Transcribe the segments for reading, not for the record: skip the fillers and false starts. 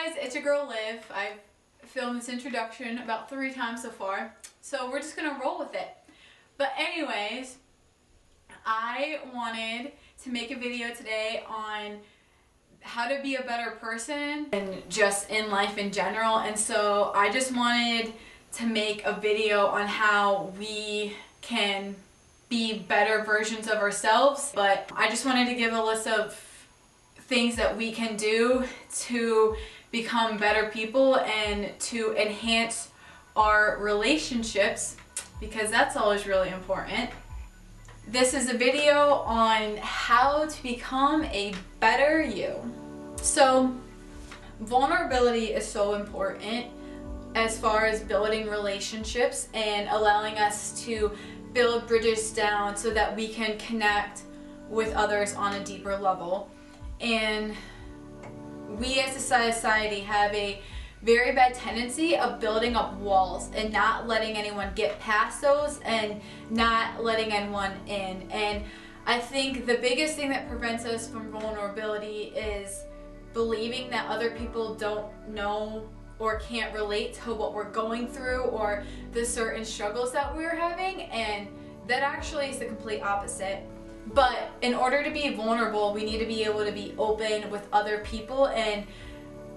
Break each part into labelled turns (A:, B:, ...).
A: guys, it's your girl Liv. I've filmed this introduction about 3 times so far, so we're just gonna roll with it. But anyways, I wanted to make a video today on how to be a better person and just in life in general, and so I just wanted to make a video on how we can be better versions of ourselves. But I just wanted to give a list of things that we can do to become better people and to enhance our relationships, because that's always really important. This is a video on how to become a better you. So vulnerability is so important as far as building relationships and allowing us to build bridges down so that we can connect with others on a deeper level. And we as a society have a very bad tendency of building up walls and not letting anyone get past those and not letting anyone in. And I think the biggest thing that prevents us from vulnerability is believing that other people don't know or can't relate to what we're going through or the certain struggles that we're having, and that actually is the complete opposite. But in order to be vulnerable, we need to be able to be open with other people, and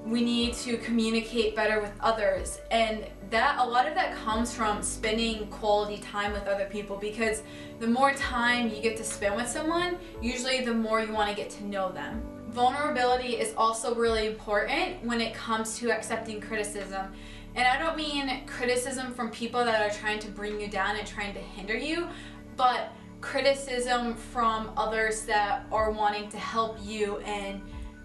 A: we need to communicate better with others. And that, a lot of that comes from spending quality time with other people, because the more time you get to spend with someone, usually the more you want to get to know them. Vulnerability is also really important when it comes to accepting criticism. And I don't mean criticism from people that are trying to bring you down and trying to hinder you, but criticism from others that are wanting to help you and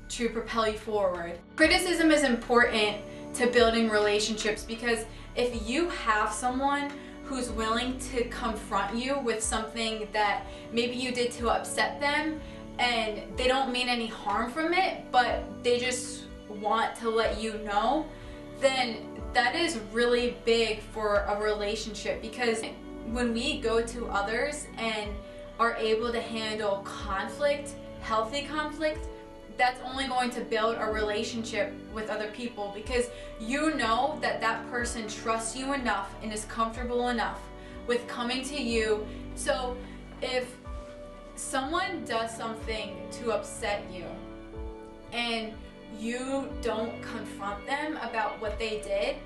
A: to propel you forward. Criticism is important to building relationships, because if you have someone who's willing to confront you with something that maybe you did to upset them and they don't mean any harm from it, but they just want to let you know, then that is really big for a relationship. Because when we go to others and are able to handle conflict, healthy conflict, that's only going to build a relationship with other people, because you know that that person trusts you enough and is comfortable enough with coming to you. So if someone does something to upset you and you don't confront them about what they did,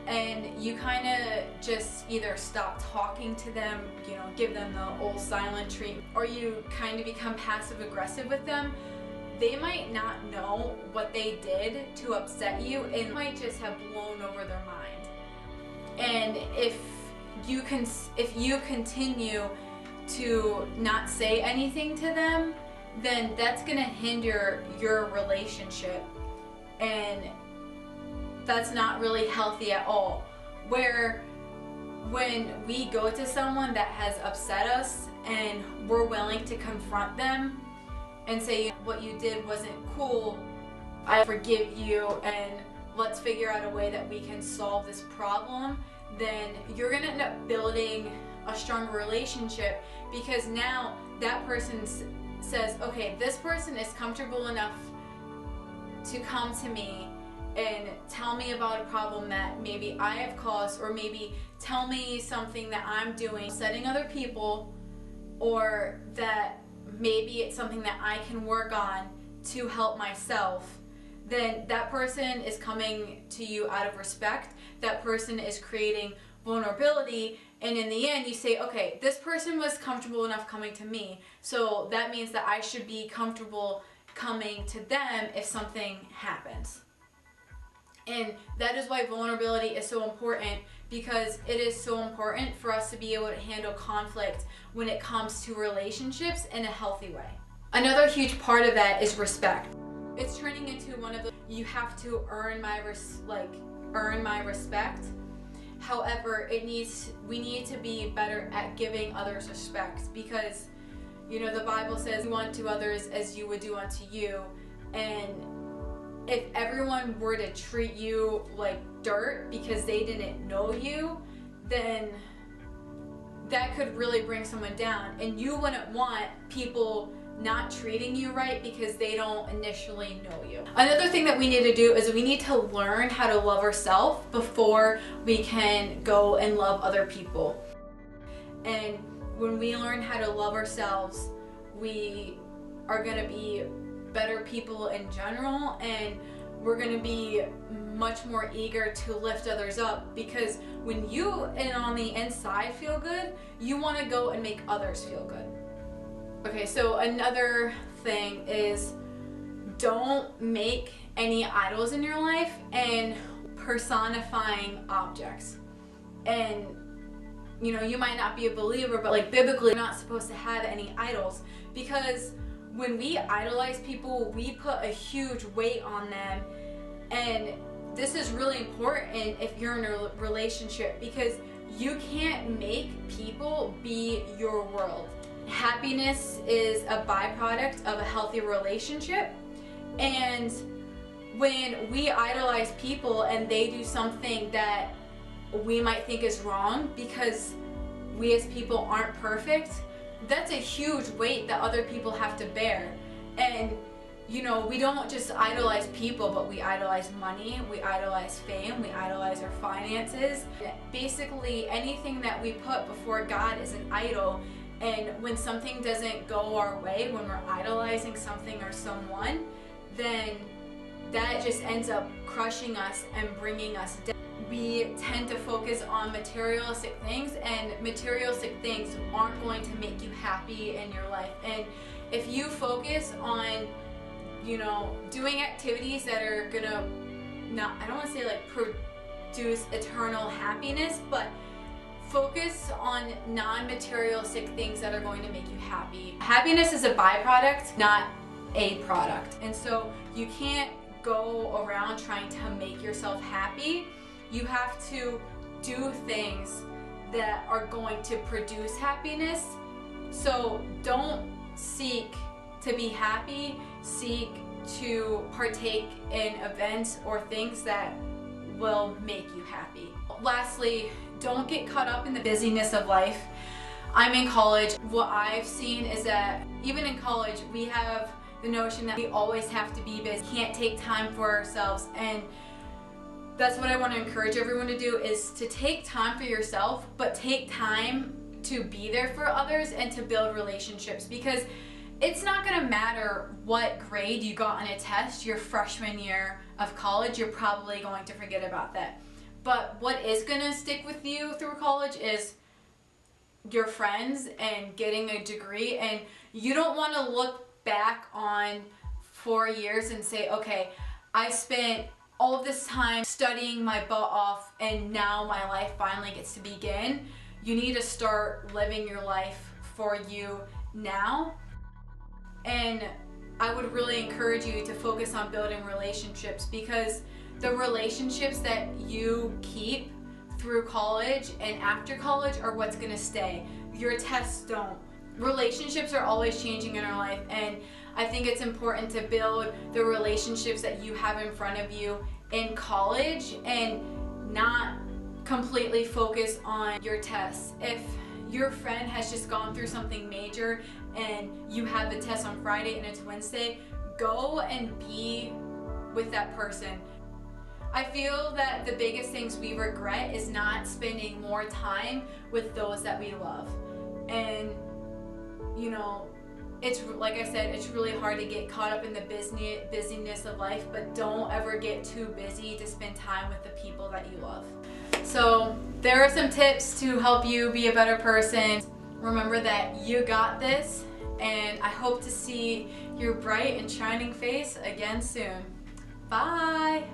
A: and you kind of just either stop talking to them, you know, give them the old silent treatment, or you kind of become passive aggressive with them, they might not know what they did to upset you and might just have blown over their mind. And if you continue to not say anything to them, then that's gonna hinder your relationship, and that's not really healthy at all. Where when we go to someone that has upset us and we're willing to confront them and say, what you did wasn't cool, I forgive you, and let's figure out a way that we can solve this problem, then you're gonna end up building a stronger relationship, because now that person says, okay, this person is comfortable enough to come to me and tell me about a problem that maybe I have caused, or maybe tell me something that I'm doing upsetting other people, or that maybe it's something that I can work on to help myself. Then that person is coming to you out of respect. That person is creating vulnerability, and in the end you say, okay, this person was comfortable enough coming to me, so that means that I should be comfortable coming to them if something happens. And that is why vulnerability is so important, because it is so important for us to be able to handle conflict when it comes to relationships in a healthy way. Another huge part of that is respect. It's turning into one of the, you have to earn my respect. However, we need to be better at giving others respect, because you know the Bible says, do unto others as you would do unto you. And if everyone were to treat you like dirt because they didn't know you, then that could really bring someone down, and you wouldn't want people not treating you right because they don't initially know you. Another thing that we need to do is we need to learn how to love ourselves before we can go and love other people. And when we learn how to love ourselves, we are going to be better people in general, and we're going to be much more eager to lift others up, because when you and on the inside feel good, you want to go and make others feel good. Okay, so another thing is, don't make any idols in your life and personifying objects. And you know, you might not be a believer, but like biblically, you're not supposed to have any idols, because when we idolize people, we put a huge weight on them. And this is really important if you're in a relationship, because you can't make people be your world. Happiness is a byproduct of a healthy relationship, and when we idolize people and they do something that we might think is wrong because we as people aren't perfect, that's a huge weight that other people have to bear. And you know, we don't just idolize people, but we idolize money, we idolize fame, we idolize our finances. Basically, anything that we put before God is an idol. And when something doesn't go our way, when we're idolizing something or someone, then that just ends up crushing us and bringing us down. We tend to focus on materialistic things, and materialistic things aren't going to make you happy in your life. And if you focus on, you know, doing activities that are gonna not, I don't want to say like produce eternal happiness, but focus on non-materialistic things that are going to make you happy. Happiness is a byproduct, not a product. And so you can't go around trying to make yourself happy. You have to do things that are going to produce happiness. So don't seek to be happy, seek to partake in events or things that will make you happy. Lastly, don't get caught up in the busyness of life. I'm in college. What I've seen is that even in college, we have the notion that we always have to be busy, can't take time for ourselves. And that's what I want to encourage everyone to do, is to take time for yourself, but take time to be there for others and to build relationships, because it's not going to matter what grade you got on a test your freshman year of college. You're probably going to forget about that. But what is going to stick with you through college is your friends and getting a degree. And you don't want to look back on 4 years and say, okay, I spent all of this time studying my butt off and now my life finally gets to begin. You need to start living your life for you now. And I would really encourage you to focus on building relationships, because the relationships that you keep through college and after college are what's going to stay. Your tests don't. Relationships are always changing in our life, and I think it's important to build the relationships that you have in front of you in college and not completely focus on your tests. If your friend has just gone through something major and you have the test on Friday and it's Wednesday, go and be with that person. I feel that the biggest things we regret is not spending more time with those that we love. And you know, it's like I said, it's really hard to get caught up in the busyness of life, but don't ever get too busy to spend time with the people that you love. So there are some tips to help you be a better person. Remember that you got this, and I hope to see your bright and shining face again soon. Bye!